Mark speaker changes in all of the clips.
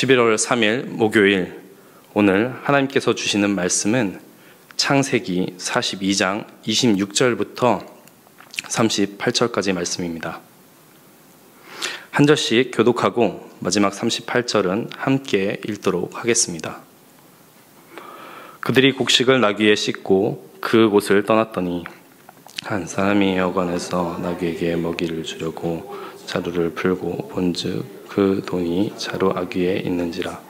Speaker 1: 11월 3일 목요일, 오늘 하나님께서 주시는 말씀은 창세기 42장 26절부터 38절까지 말씀입니다. 한 절씩 교독하고 마지막 38절은 함께 읽도록 하겠습니다. 그들이 곡식을 나귀에 싣고 그 곳을 떠났더니 한 사람이 여관에서 나귀에게 먹이를 주려고 자루를 풀고 본즉 그 돈이 자루 아귀에 있는지라.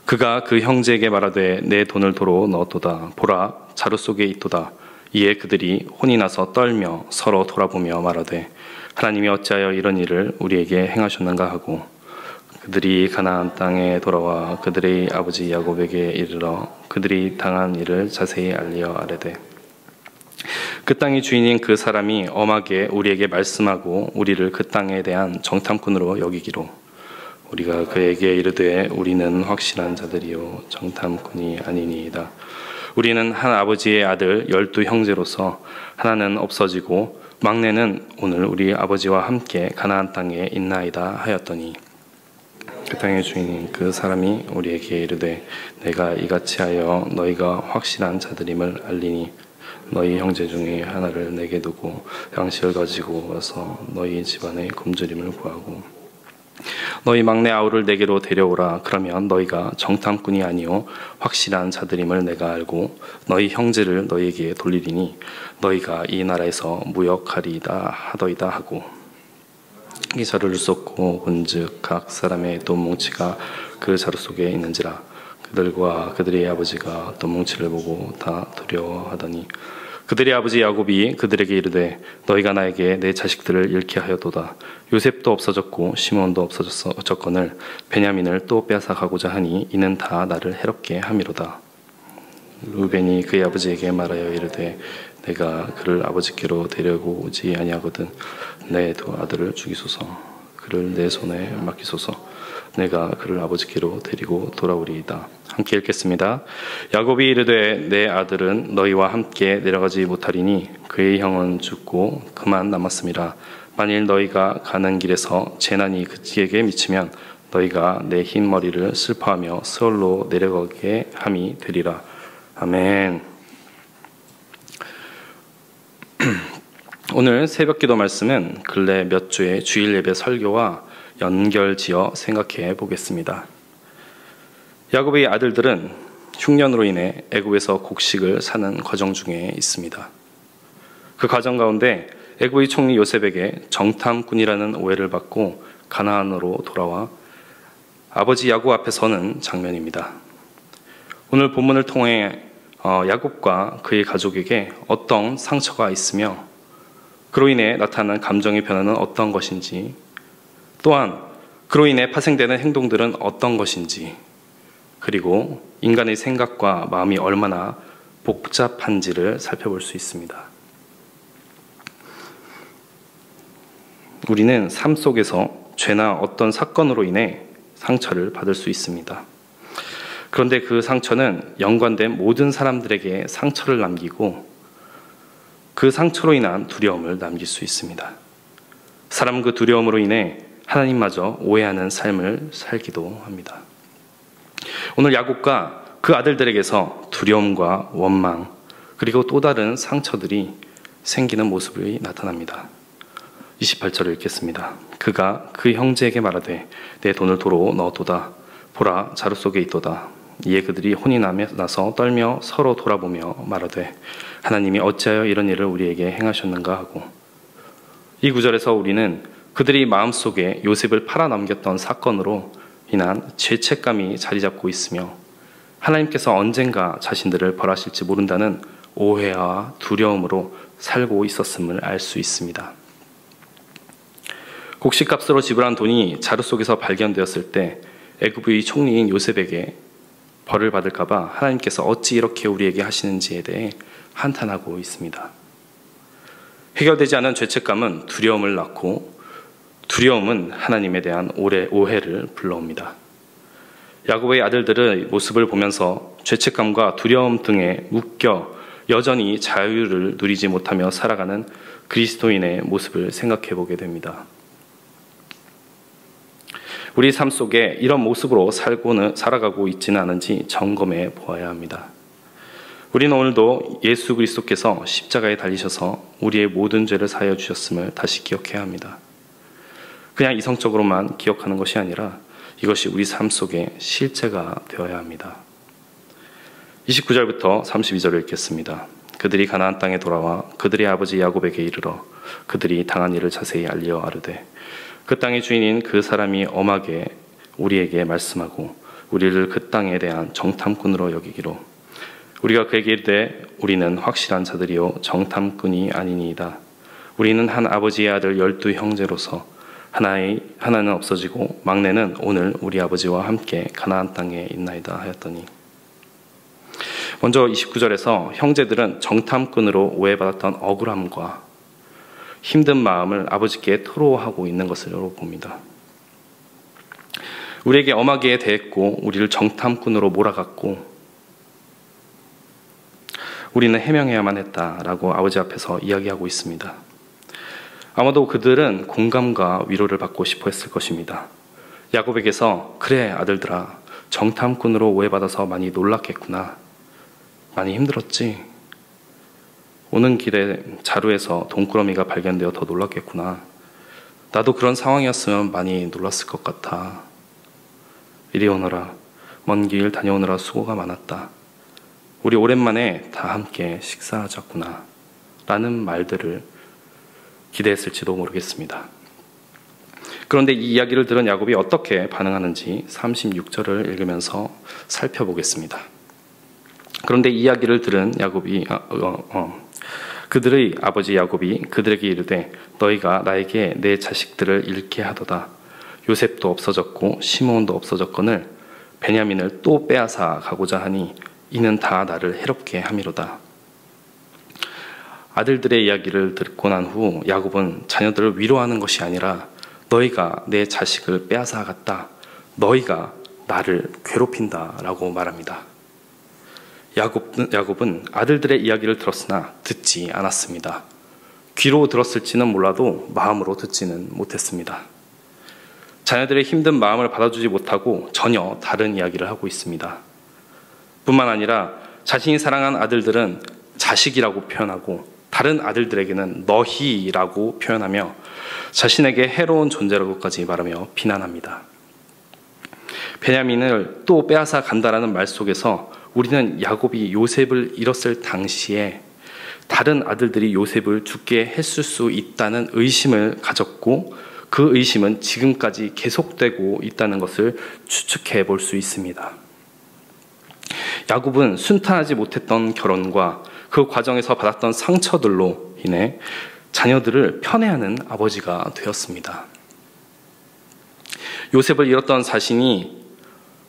Speaker 1: 그가 그 형제에게 말하되 내 돈을 도로 넣었도다. 보라, 자루 속에 있도다. 이에 그들이 혼이 나서 떨며 서로 돌아보며 말하되 하나님이 어찌하여 이런 일을 우리에게 행하셨는가 하고, 그들이 가나안 땅에 돌아와 그들의 아버지 야곱에게 이르러 그들이 당한 일을 자세히 알리어 아뢰되, 그 땅의 주인인 그 사람이 엄하게 우리에게 말씀하고 우리를 그 땅에 대한 정탐꾼으로 여기기로, 우리가 그에게 이르되 우리는 확실한 자들이요 정탐꾼이 아니니이다. 우리는 한 아버지의 아들 12 형제로서 하나는 없어지고 막내는 오늘 우리 아버지와 함께 가나안 땅에 있나이다 하였더니, 그 땅의 주인인 그 사람이 우리에게 이르되 내가 이같이 하여 너희가 확실한 자들임을 알리니 너희 형제 중에 하나를 내게 두고 양식을 가지고 와서 너희 집안의 굶주림을 구하고 너희 막내 아우를 내게로 데려오라. 그러면 너희가 정탐꾼이 아니요 확실한 자들임을 내가 알고 너희 형제를 너희에게 돌리리니 너희가 이 나라에서 무역하리이다 하더이다 하고, 이 자루를 쏟고 본즉 각 사람의 돈 뭉치가 그 자루 속에 있는지라. 그들과 그들의 아버지가 돈 뭉치를 보고 다 두려워하더니 그들의 아버지 야곱이 그들에게 이르되 너희가 나에게 내 자식들을 잃게 하였도다. 요셉도 없어졌고 시몬도 없어졌거늘 베냐민을 또 빼앗아 가고자 하니 이는 다 나를 해롭게 함이로다. 루벤이 그의 아버지에게 말하여 이르되 내가 그를 아버지께로 데려고 오지 아니하거든 내 두 아들을 죽이소서. 그를 내 손에 맡기소서. 내가 그를 아버지께로 데리고 돌아오리이다. 함께 읽겠습니다. 야곱이 이르되 내 아들은 너희와 함께 내려가지 못하리니 그의 형은 죽고 그만 남았음이라. 만일 너희가 가는 길에서 재난이 그에게 미치면 너희가 내 흰 머리를 슬퍼하며 스올로 내려가게 함이 되리라. 아멘. 오늘 새벽기도 말씀은 근래 몇 주의 주일 예배 설교와 연결지어 생각해 보겠습니다. 야곱의 아들들은 흉년으로 인해 애굽에서 곡식을 사는 과정 중에 있습니다. 그 과정 가운데 애굽의 총리 요셉에게 정탐꾼이라는 오해를 받고 가나안으로 돌아와 아버지 야곱 앞에 서는 장면입니다. 오늘 본문을 통해 야곱과 그의 가족에게 어떤 상처가 있으며 그로 인해 나타나는 감정의 변화는 어떤 것인지, 또한 그로 인해 파생되는 행동들은 어떤 것인지, 그리고 인간의 생각과 마음이 얼마나 복잡한지를 살펴볼 수 있습니다. 우리는 삶 속에서 죄나 어떤 사건으로 인해 상처를 받을 수 있습니다. 그런데 그 상처는 연관된 모든 사람들에게 상처를 남기고 그 상처로 인한 두려움을 남길 수 있습니다. 사람은 그 두려움으로 인해 하나님마저 오해하는 삶을 살기도 합니다. 오늘 야곱과 그 아들들에게서 두려움과 원망, 그리고 또 다른 상처들이 생기는 모습이 나타납니다. 28절을 읽겠습니다. 그가 그 형제에게 말하되 내 돈을 도로 넣었도다. 보라, 자루 속에 있도다. 이에 그들이 혼이 나서 떨며 서로 돌아보며 말하되 하나님이 어찌하여 이런 일을 우리에게 행하셨는가 하고, 이 구절에서 우리는 그들이 마음속에 요셉을 팔아넘겼던 사건으로 인한 죄책감이 자리 잡고 있으며 하나님께서 언젠가 자신들을 벌하실지 모른다는 오해와 두려움으로 살고 있었음을 알 수 있습니다. 곡식값으로 지불한 돈이 자루 속에서 발견되었을 때 애굽의 총리인 요셉에게 벌을 받을까 봐 하나님께서 어찌 이렇게 우리에게 하시는지에 대해 한탄하고 있습니다. 해결되지 않은 죄책감은 두려움을 낳고 두려움은 하나님에 대한 오해를 불러옵니다. 야곱의 아들들의 모습을 보면서 죄책감과 두려움 등에 묶여 여전히 자유를 누리지 못하며 살아가는 그리스도인의 모습을 생각해 보게 됩니다. 우리 삶 속에 이런 모습으로 살아가고 있지는 않은지 점검해 보아야 합니다. 우리는 오늘도 예수 그리스도께서 십자가에 달리셔서 우리의 모든 죄를 사하여 주셨음을 다시 기억해야 합니다. 그냥 이성적으로만 기억하는 것이 아니라 이것이 우리 삶 속에 실제가 되어야 합니다. 29절부터 32절을 읽겠습니다. 그들이 가나안 땅에 돌아와 그들의 아버지 야곱에게 이르러 그들이 당한 일을 자세히 알려 아르되 그 땅의 주인인 그 사람이 엄하게 우리에게 말씀하고 우리를 그 땅에 대한 정탐꾼으로 여기기로 우리가 그에게 이르되 우리는 확실한 자들이요 정탐꾼이 아니니이다. 우리는 한 아버지의 아들 12 형제로서 하나는 없어지고 막내는 오늘 우리 아버지와 함께 가나안 땅에 있나이다 하였더니 먼저 29절에서 형제들은 정탐꾼으로 오해받았던 억울함과 힘든 마음을 아버지께 토로하고 있는 것을 봅니다. 우리에게 엄하게 대했고 우리를 정탐꾼으로 몰아갔고 우리는 해명해야만 했다라고 아버지 앞에서 이야기하고 있습니다. 아마도 그들은 공감과 위로를 받고 싶어 했을 것입니다. 야곱에게서 그래 아들들아 정탐꾼으로 오해받아서 많이 놀랐겠구나. 많이 힘들었지. 오는 길에 자루에서 돈꾸러미가 발견되어 더 놀랐겠구나. 나도 그런 상황이었으면 많이 놀랐을 것 같아. 이리 오너라. 먼 길 다녀오느라 수고가 많았다. 우리 오랜만에 다 함께 식사하자꾸나. 라는 말들을 기대했을지도 모르겠습니다. 그런데 이 이야기를 들은 야곱이 어떻게 반응하는지 36절을 읽으면서 살펴보겠습니다. 그런데 이 이야기를 들은 야곱이 그들의 아버지 야곱이 그들에게 이르되 너희가 나에게 내 자식들을 잃게 하도다. 요셉도 없어졌고 시므온도 없어졌거늘 베냐민을 또 빼앗아 가고자 하니 이는 다 나를 해롭게 함이로다. 아들들의 이야기를 듣고 난 후 야곱은 자녀들을 위로하는 것이 아니라 너희가 내 자식을 빼앗아 갔다. 너희가 나를 괴롭힌다 라고 말합니다. 야곱은 아들들의 이야기를 들었으나 듣지 않았습니다. 귀로 들었을지는 몰라도 마음으로 듣지는 못했습니다. 자녀들의 힘든 마음을 받아주지 못하고 전혀 다른 이야기를 하고 있습니다. 뿐만 아니라 자신이 사랑한 아들들은 자식이라고 표현하고 다른 아들들에게는 너희라고 표현하며 자신에게 해로운 존재라고까지 말하며 비난합니다. 베냐민을 또 빼앗아 간다라는 말 속에서 우리는 야곱이 요셉을 잃었을 당시에 다른 아들들이 요셉을 죽게 했을 수 있다는 의심을 가졌고 그 의심은 지금까지 계속되고 있다는 것을 추측해 볼 수 있습니다. 야곱은 순탄하지 못했던 결혼과 그 과정에서 받았던 상처들로 인해 자녀들을 편애하는 아버지가 되었습니다. 요셉을 잃었던 자신이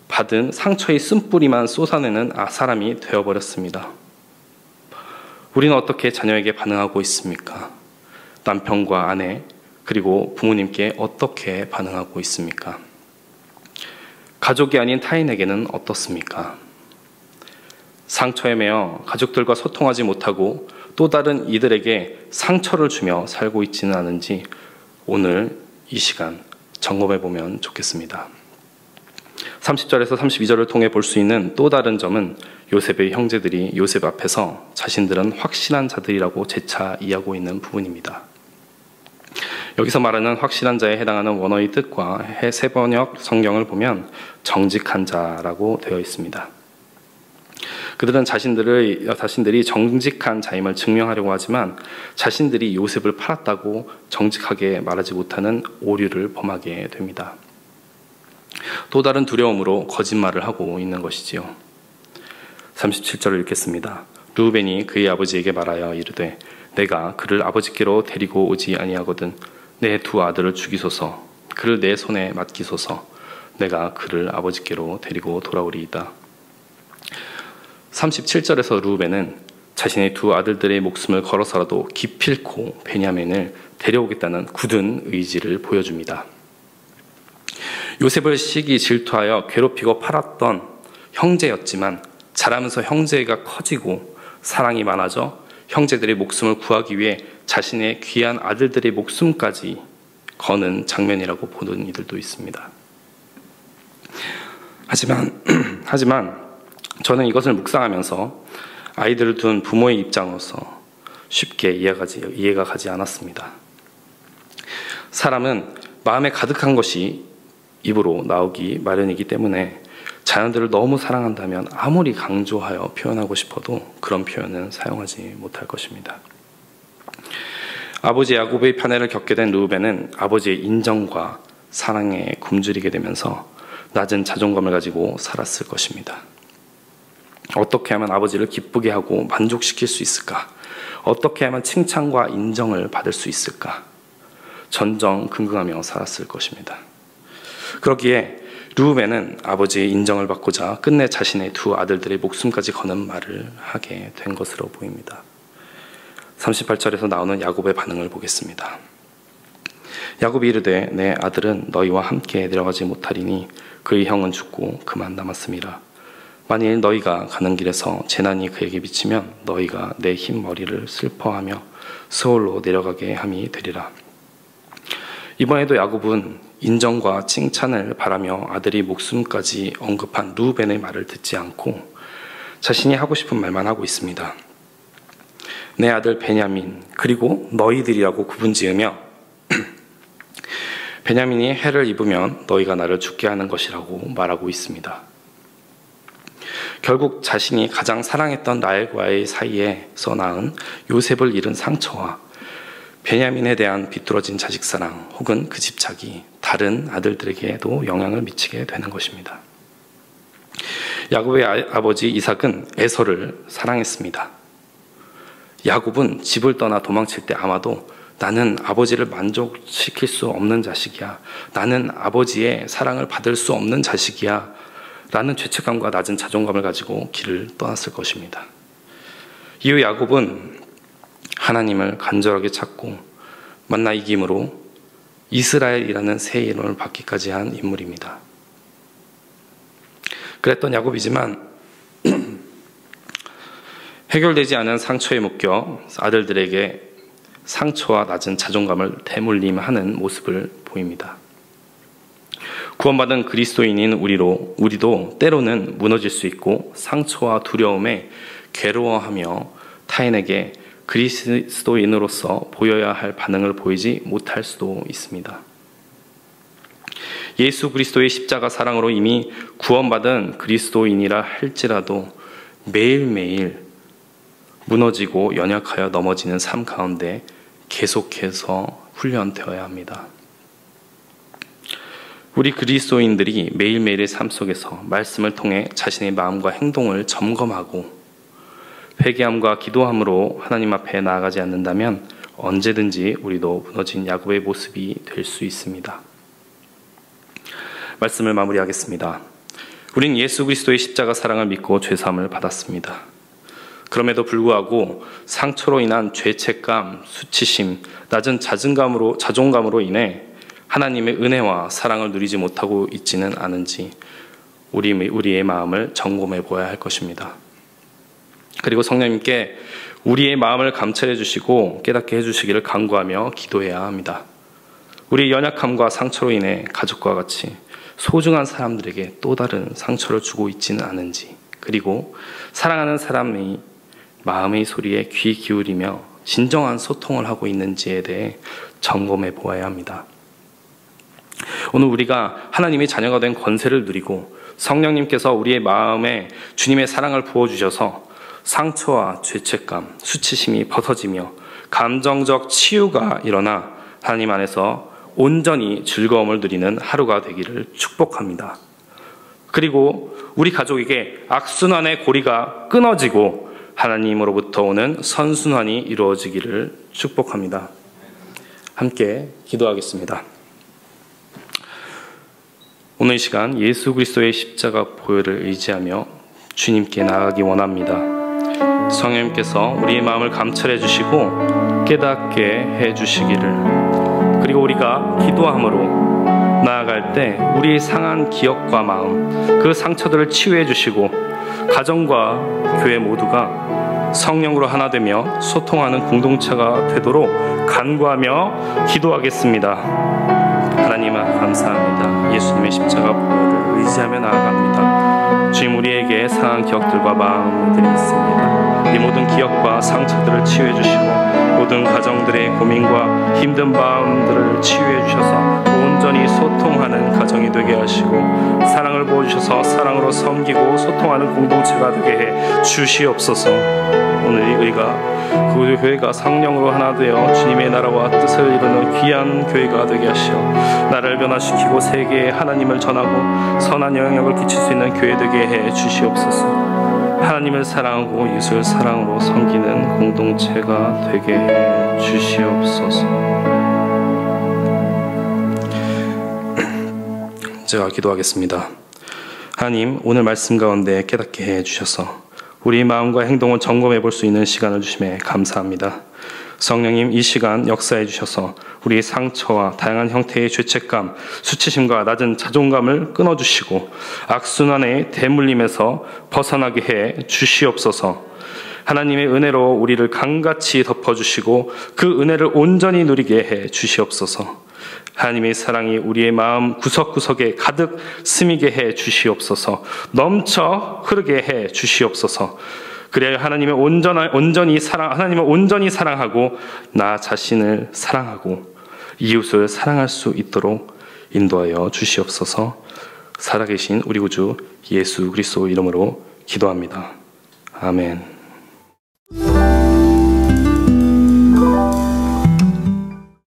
Speaker 1: 받은 상처의 쓴뿌리만 쏟아내는 사람이 되어버렸습니다. 우리는 어떻게 자녀에게 반응하고 있습니까? 남편과 아내 그리고 부모님께 어떻게 반응하고 있습니까? 가족이 아닌 타인에게는 어떻습니까? 상처에 매여 가족들과 소통하지 못하고 또 다른 이들에게 상처를 주며 살고 있지는 않은지 오늘 이 시간 점검해 보면 좋겠습니다. 30절에서 32절을 통해 볼 수 있는 또 다른 점은 요셉의 형제들이 요셉 앞에서 자신들은 확실한 자들이라고 재차 이야기하고 있는 부분입니다. 여기서 말하는 확실한 자에 해당하는 원어의 뜻과 세번역 성경을 보면 정직한 자라고 되어 있습니다. 그들은 자신들이 정직한 자임을 증명하려고 하지만 자신들이 요셉을 팔았다고 정직하게 말하지 못하는 오류를 범하게 됩니다. 또 다른 두려움으로 거짓말을 하고 있는 것이지요. 37절을 읽겠습니다. 르우벤이 그의 아버지에게 말하여 이르되 내가 그를 아버지께로 데리고 오지 아니하거든 내 두 아들을 죽이소서 그를 내 손에 맡기소서 내가 그를 아버지께로 데리고 돌아오리이다. 37절에서 르우벤은 자신의 두 아들들의 목숨을 걸어서라도 기필코 베냐민을 데려오겠다는 굳은 의지를 보여줍니다. 요셉을 시기 질투하여 괴롭히고 팔았던 형제였지만 자라면서 형제가 커지고 사랑이 많아져 형제들의 목숨을 구하기 위해 자신의 귀한 아들들의 목숨까지 거는 장면이라고 보는 이들도 있습니다. 하지만 저는 이것을 묵상하면서 아이들을 둔 부모의 입장으로서 쉽게 이해가 가지 않았습니다. 사람은 마음에 가득한 것이 입으로 나오기 마련이기 때문에 자녀들을 너무 사랑한다면 아무리 강조하여 표현하고 싶어도 그런 표현은 사용하지 못할 것입니다. 아버지 야곱의 편애를 겪게 된 르우벤은 아버지의 인정과 사랑에 굶주리게 되면서 낮은 자존감을 가지고 살았을 것입니다. 어떻게 하면 아버지를 기쁘게 하고 만족시킬 수 있을까? 어떻게 하면 칭찬과 인정을 받을 수 있을까? 전전긍긍하며 살았을 것입니다. 그러기에 르우벤은 아버지의 인정을 받고자 끝내 자신의 두 아들들의 목숨까지 거는 말을 하게 된 것으로 보입니다. 38절에서 나오는 야곱의 반응을 보겠습니다. 야곱이 이르되 내 아들은 너희와 함께 내려가지 못하리니 그의 형은 죽고 그만 남았음이라. 만일 너희가 가는 길에서 재난이 그에게 미치면 너희가 내 흰 머리를 슬퍼하며 스올로 내려가게 함이 되리라. 이번에도 야곱은 인정과 칭찬을 바라며 아들이 목숨까지 언급한 르우벤의 말을 듣지 않고 자신이 하고 싶은 말만 하고 있습니다. 내 아들 베냐민 그리고 너희들이라고 구분지으며 베냐민이 해를 입으면 너희가 나를 죽게 하는 것이라고 말하고 있습니다. 결국 자신이 가장 사랑했던 라헬과의 사이에서 낳은 요셉을 잃은 상처와 베냐민에 대한 비뚤어진 자식사랑 혹은 그 집착이 다른 아들들에게도 영향을 미치게 되는 것입니다. 야곱의 아버지 이삭은 에서를 사랑했습니다. 야곱은 집을 떠나 도망칠 때 아마도 나는 아버지를 만족시킬 수 없는 자식이야. 나는 아버지의 사랑을 받을 수 없는 자식이야. 라는 죄책감과 낮은 자존감을 가지고 길을 떠났을 것입니다. 이후 야곱은 하나님을 간절하게 찾고 만나 이김으로 이스라엘이라는 새 이름을 받기까지 한 인물입니다. 그랬던 야곱이지만 해결되지 않은 상처에 묶여 아들들에게 상처와 낮은 자존감을 대물림하는 모습을 보입니다. 구원받은 그리스도인인 우리도 때로는 무너질 수 있고 상처와 두려움에 괴로워하며 타인에게 그리스도인으로서 보여야 할 반응을 보이지 못할 수도 있습니다. 예수 그리스도의 십자가 사랑으로 이미 구원받은 그리스도인이라 할지라도 매일매일 무너지고 연약하여 넘어지는 삶 가운데 계속해서 훈련되어야 합니다. 우리 그리스도인들이 매일매일의 삶 속에서 말씀을 통해 자신의 마음과 행동을 점검하고 회개함과 기도함으로 하나님 앞에 나아가지 않는다면 언제든지 우리도 무너진 야곱의 모습이 될 수 있습니다. 말씀을 마무리하겠습니다. 우린 예수 그리스도의 십자가 사랑을 믿고 죄사함을 받았습니다. 그럼에도 불구하고 상처로 인한 죄책감, 수치심, 낮은 자존감으로 인해 하나님의 은혜와 사랑을 누리지 못하고 있지는 않은지 우리의 마음을 점검해 보아야 할 것입니다. 그리고 성령님께 우리의 마음을 감찰해 주시고 깨닫게 해주시기를 간구하며 기도해야 합니다. 우리의 연약함과 상처로 인해 가족과 같이 소중한 사람들에게 또 다른 상처를 주고 있지는 않은지, 그리고 사랑하는 사람의 마음의 소리에 귀 기울이며 진정한 소통을 하고 있는지에 대해 점검해 보아야 합니다. 오늘 우리가 하나님의 자녀가 된 권세를 누리고 성령님께서 우리의 마음에 주님의 사랑을 부어주셔서 상처와 죄책감, 수치심이 벗어지며 감정적 치유가 일어나 하나님 안에서 온전히 즐거움을 누리는 하루가 되기를 축복합니다. 그리고 우리 가족에게 악순환의 고리가 끊어지고 하나님으로부터 오는 선순환이 이루어지기를 축복합니다. 함께 기도하겠습니다. 오늘 이 시간 예수 그리스도의 십자가 보혈을 의지하며 주님께 나아가기 원합니다. 성령님께서 우리의 마음을 감찰해 주시고 깨닫게 해 주시기를, 그리고 우리가 기도함으로 나아갈 때 우리의 상한 기억과 마음, 그 상처들을 치유해 주시고 가정과 교회 모두가 성령으로 하나 되며 소통하는 공동체가 되도록 간구하며 기도하겠습니다. 하나님, 하나님 감사합니다. 예수님의 십자가 보혈을 의지하며 나아갑니다. 주님, 우리에게 상한 기억들과 마음들이 있습니다. 이 모든 기억과 상처들을 치유해 주시고 모든 가정들의 고민과 힘든 마음들을 치유해 주셔서 온전히 소통하는 가정이 되게 하시고 사랑을 보여주셔서 사랑으로 섬기고 소통하는 공동체가 되게 해 주시옵소서. 오늘 이 그 교회가 성령으로 하나 되어 주님의 나라와 뜻을 이루는 귀한 교회가 되게 하시오. 나를 변화시키고 세계에 하나님을 전하고 선한 영향력을 끼칠 수 있는 교회 되게 해 주시옵소서. 하나님을 사랑하고 이웃을 사랑으로 섬기는 공동체가 되게 해 주시옵소서. 제가 기도하겠습니다. 하나님, 오늘 말씀 가운데 깨닫게 해 주셔서 우리 마음과 행동을 점검해 볼 수 있는 시간을 주심에 감사합니다. 성령님, 이 시간 역사해 주셔서 우리의 상처와 다양한 형태의 죄책감, 수치심과 낮은 자존감을 끊어주시고 악순환의 대물림에서 벗어나게 해 주시옵소서. 하나님의 은혜로 우리를 강같이 덮어주시고 그 은혜를 온전히 누리게 해 주시옵소서. 하나님의 사랑이 우리의 마음 구석구석에 가득 스미게 해 주시옵소서. 넘쳐 흐르게 해 주시옵소서. 그래야 하나님을 온전히 사랑하고 나 자신을 사랑하고 이웃을 사랑할 수 있도록 인도하여 주시옵소서. 살아계신 우리 구주 예수 그리스도 이름으로 기도합니다. 아멘.